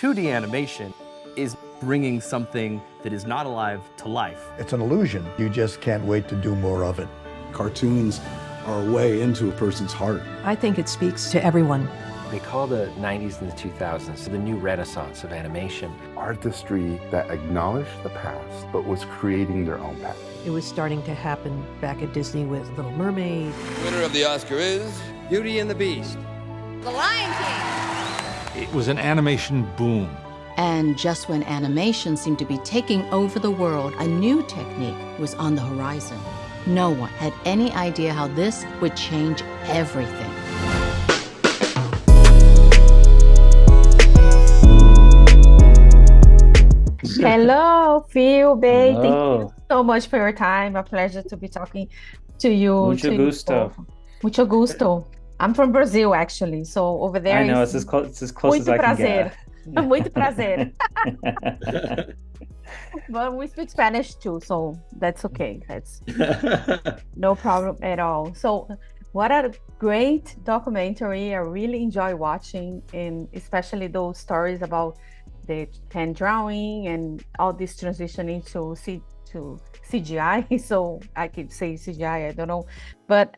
2D animation is bringing something that is not alive to life. It's an illusion. You just can't wait to do more of it. Cartoons are a way into a person's heart. I think it speaks to everyone. They call the 90s and the 2000s the new renaissance of animation. Artistry that acknowledged the past, but was creating their own path. It was starting to happen back at Disney with Little Mermaid. Winner of the Oscar is Beauty and the Beast. The Lion King. It was an animation boom. And just when animation seemed to be taking over the world, a new technique was on the horizon. No one had any idea how this would change everything. Hello, Phil, Bay. Thank you so much for your time. A pleasure to be talking to you. Mucho gusto. Mucho gusto. I'm from Brazil, actually. So over there, I know it's as close as I can get. Muito prazer. But we speak Spanish too, so that's okay. That's no problem at all. So what a great documentary. I really enjoy watching, and especially those stories about the pen drawing and all this transitioning to CGI. So I could say CGI, I don't know. But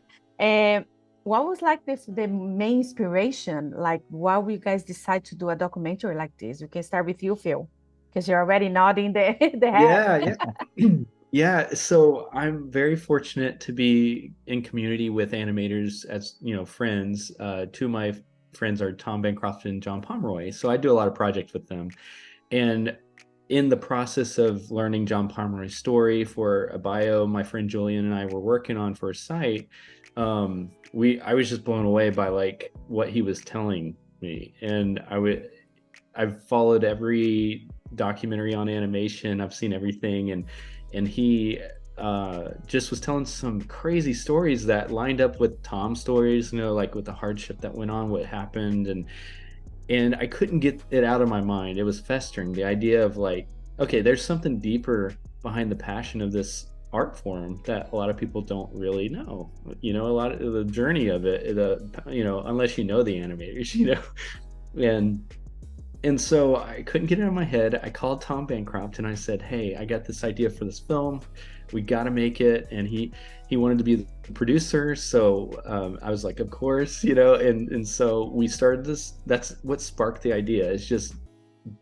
what was like the main inspiration? Like, why would you guys decide to do a documentary like this? We can start with you, Phil, because you're already nodding the head. Yeah. So I'm very fortunate to be in community with animators as, friends. Two of my friends are Tom Bancroft and John Pomeroy. So I do a lot of projects with them. And in the process of learning John Pomeroy's story for a bio my friend Julian and I were working on for a site, I was just blown away by like what he was telling me. And I've followed every documentary on animation. I've seen everything, and he just was telling some crazy stories that lined up with Tom's stories, like with the hardship that went on, what happened, and I couldn't get it out of my mind. It was festering, the idea of like, okay, there's something deeper behind the passion of this art form that a lot of people don't really know. A lot of the journey of it, unless you know the animators, and so I couldn't get it out of my head. I called Tom Bancroft and I said, hey, I got this idea for this film. We got to make it. And he wanted to be the producer. So I was like, of course, and so we started this. That's what sparked the idea. It's just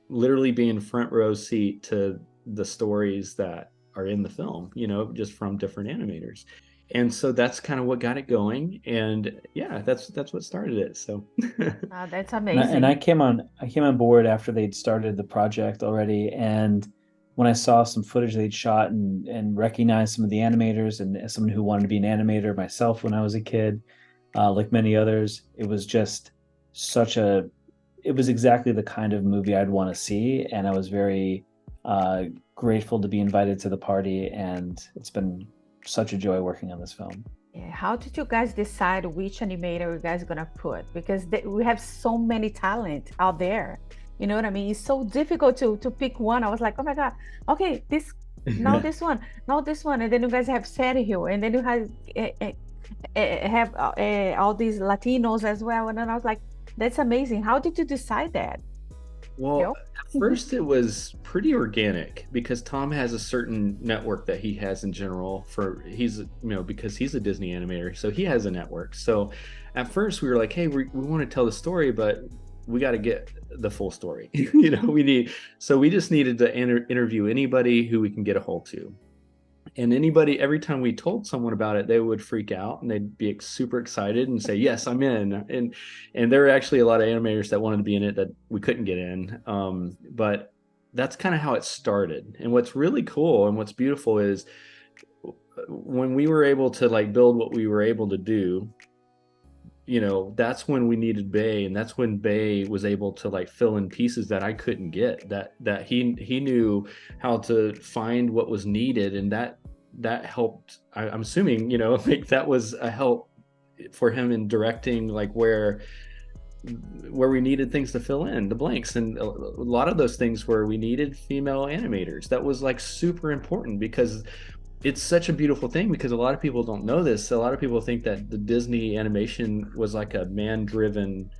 literally being front row seat to the stories that are in the film, just from different animators. And so that's kind of what got it going, and yeah, that's what started it. So that's amazing. And I came on board after they'd started the project already, and when I saw some footage they'd shot and recognized some of the animators, and as someone who wanted to be an animator myself when I was a kid, like many others, it was just it was exactly the kind of movie I'd want to see, and I was very grateful to be invited to the party, and it's been such a joy working on this film. Yeah. How did you guys decide which animator you guys are gonna put? Because we have so many talent out there. You know what I mean? It's so difficult to pick one. I was like, oh my God, okay, this one, and then you guys have Sergio, and then you have all these Latinos as well. And then I was like, that's amazing. How did you decide that? Well, at first it was pretty organic because Tom has a certain network that he has in general because he's a Disney animator, so he has a network. So at first we were like, hey, we want to tell the story, but we got to get the full story. So we just needed to interview anybody who we can get a hold to. And every time we told someone about it, they would freak out and they'd be super excited and say, yes, I'm in. And there were actually a lot of animators that wanted to be in it that we couldn't get in. But that's kind of how it started. And what's really cool and what's beautiful is when we were able to like build what we were able to do, that's when we needed Bay, and that's when Bay was able to like fill in pieces that I couldn't get, that he knew how to find what was needed, and that helped. I'm assuming, like that was a help for him in directing, like where we needed things to fill in the blanks. And a lot of those things where we needed female animators, that was like super important because it's such a beautiful thing, because a lot of people don't know this. A lot of people think that the Disney animation was like a man-driven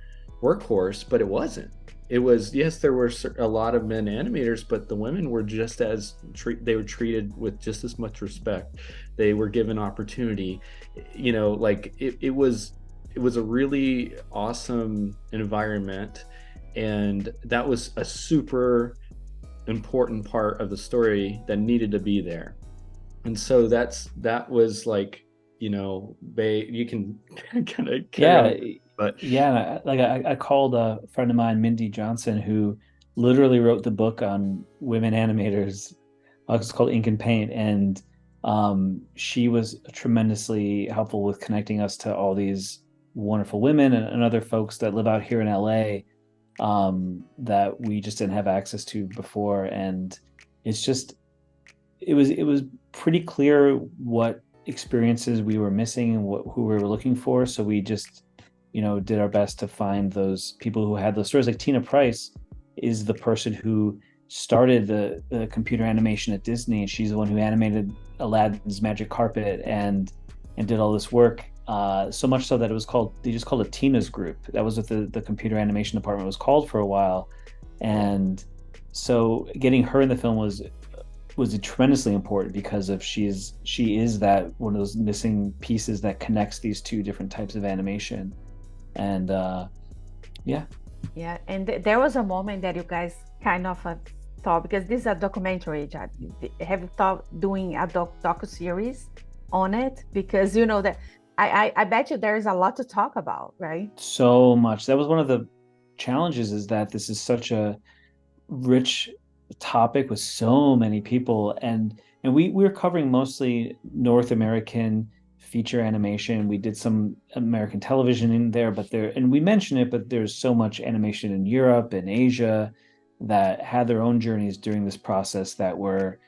workhorse, but it wasn't. it was, yes, there were a lot of men animators, but the women were they were treated with just as much respect. They were given opportunity. Like it was a really awesome environment, and that was a super important part of the story that needed to be there. And so that was like, you can kind of but yeah, like I called a friend of mine, Mindy Johnson, who literally wrote the book on women animators. It's called Ink and Paint, and she was tremendously helpful with connecting us to all these wonderful women and other folks that live out here in LA that we just didn't have access to before. And it was pretty clear what experiences we were missing and who we were looking for. So we just, did our best to find those people who had those stories. Like Tina Price is the person who started the computer animation at Disney, and she's the one who animated Aladdin's Magic Carpet and did all this work. So much so that they just called it Tina's Group. That was what the computer animation department was called for a while. And so getting her in the film was tremendously important because she is that one of those missing pieces that connects these two different types of animation. And yeah, and there was a moment that you guys kind of thought, because this is a documentary, have you thought doing a docu-series on it? Because that I bet you there is a lot to talk about, right? So much. That was one of the challenges, is that this is such a rich topic with so many people, and we're covering mostly North American feature animation. We did some American television in there, and we mention it, but there's so much animation in Europe and Asia that had their own journeys during this process that were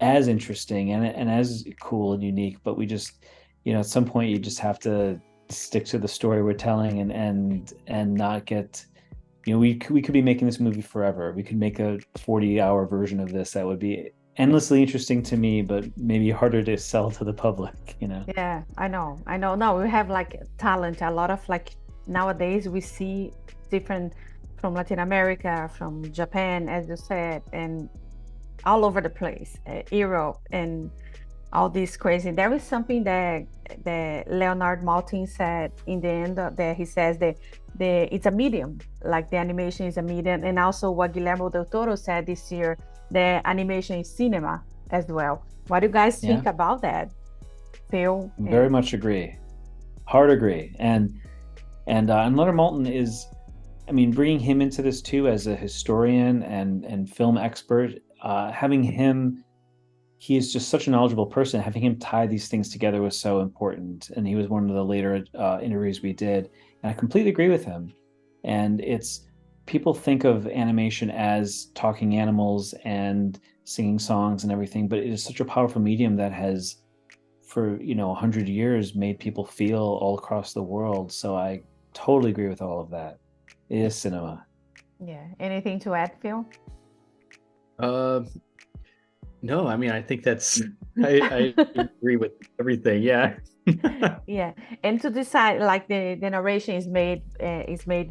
as interesting and as cool and unique. But we just, at some point you just have to stick to the story we're telling and not get, we could be making this movie forever. We could make a 40-hour version of this that would be endlessly interesting to me, but maybe harder to sell to the public, Yeah, I know. No, we have like talent. A lot of like nowadays we see different from Latin America, from Japan, as you said, and all over the place, Europe and all this crazy. There is something that Leonard Maltin said in the end, that he says that it's a medium, like the animation is a medium, and also what Guillermo del Toro said this year, the animation is cinema as well. What do you guys think about that, Phil? Very much agree. Hard agree. And Leonard Maltin is, bringing him into this too as a historian and film expert, having him, he is just such a knowledgeable person. Having him tie these things together was so important. And he was one of the later interviews we did. And I completely agree with him. And people think of animation as talking animals and singing songs and everything, but it is such a powerful medium that has, for 100 years, made people feel all across the world. So I totally agree with all of that. It is cinema. Yeah. Anything to add, Phil? No, I think that's, I agree with everything. Yeah. Yeah. And to decide, like the narration is made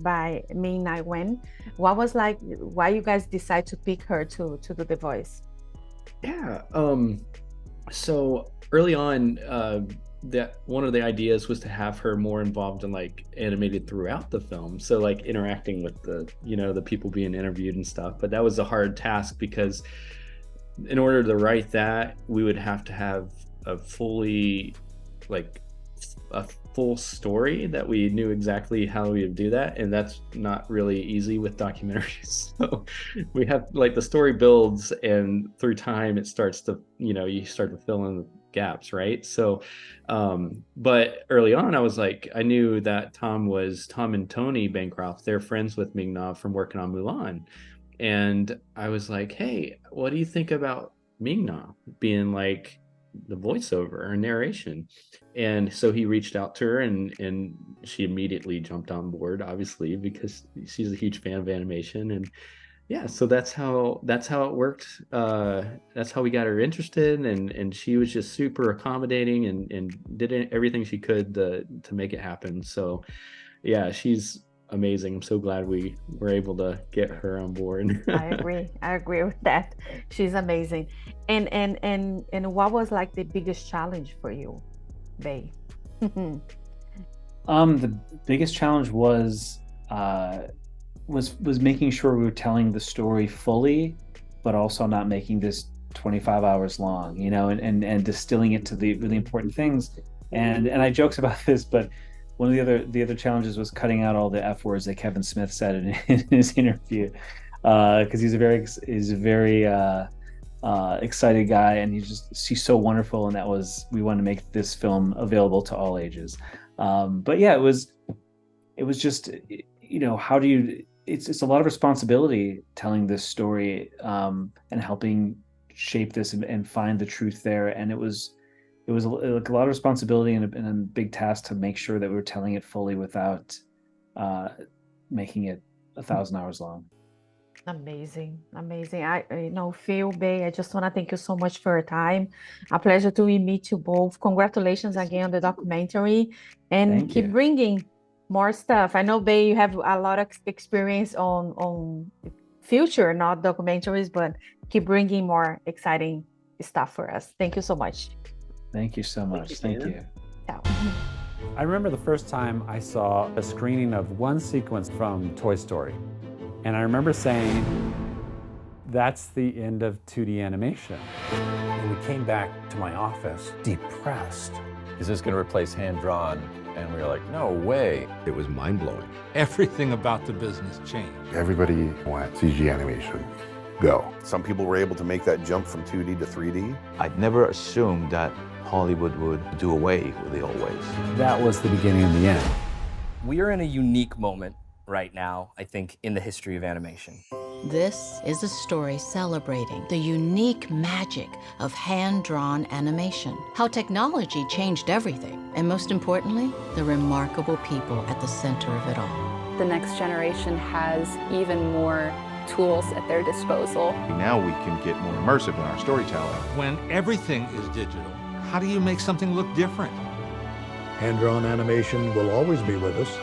by Ming-Na Wen. What was like, why you guys decide to pick her to do the voice? Yeah. So early on, that one of the ideas was to have her more involved in like animated throughout the film, so like interacting with the people being interviewed and stuff. But that was a hard task, because in order to write that, we would have to have a full story that we knew exactly how we would do that, and that's not really easy with documentaries. So we have like the story builds, and through time it starts to, you start to fill in the gaps, right? So but early on I knew that Tom and Tony Bancroft, they're friends with Ming-Na from working on Mulan. And I was like, hey, what do you think about Ming-Na being like the voiceover or narration? And so he reached out to her, and she immediately jumped on board, obviously, because she's a huge fan of animation. And yeah, so that's how it worked. That's how we got her interested, and she was just super accommodating and did everything she could to make it happen. So yeah, she's amazing. I'm so glad we were able to get her on board. I agree with that. She's amazing. And what was like the biggest challenge for you, Bay? The biggest challenge was making sure we were telling the story fully, but also not making this 25 hours long, you know, and distilling it to the really important things. And I jokes about this, but one of the other challenges was cutting out all the F words that Kevin Smith said in his interview, because he's a very excited guy, and he's so wonderful, and we wanted to make this film available to all ages. But yeah, it was just, you know, how do you? It's a lot of responsibility telling this story, and helping shape this and find the truth there, and it was like a lot of responsibility and a big task to make sure that we were telling it fully without making it 1,000 hours long. Amazing. Phil, Bay, I just want to thank you so much for your time. A pleasure to meet you both. Congratulations again on the documentary, and keep bringing more stuff. I know, Bay, you have a lot of experience on future, not documentaries, but keep bringing more exciting stuff for us. Thank you so much. Thank you so much. Thank you. Ciao. I remember the first time I saw a screening of one sequence from Toy Story. And I remember saying, that's the end of 2D animation. And we came back to my office depressed. Is this going to replace hand-drawn? And we were like, no way. It was mind-blowing. Everything about the business changed. Everybody went CG animation. Go. Some people were able to make that jump from 2D to 3D. I'd never assumed that Hollywood would do away with the old ways. That was the beginning and the end. We are in a unique moment right now, I think, in the history of animation. This is a story celebrating the unique magic of hand-drawn animation, how technology changed everything, and most importantly, the remarkable people at the center of it all. The next generation has even more tools at their disposal. Now we can get more immersive in our storytelling. When everything is digital, how do you make something look different? Hand-drawn animation will always be with us.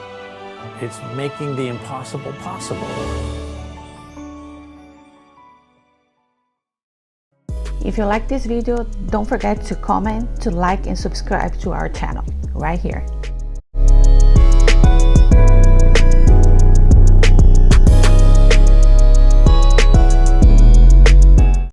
It's making the impossible possible. If you like this video, don't forget to comment, to like, and subscribe to our channel right here.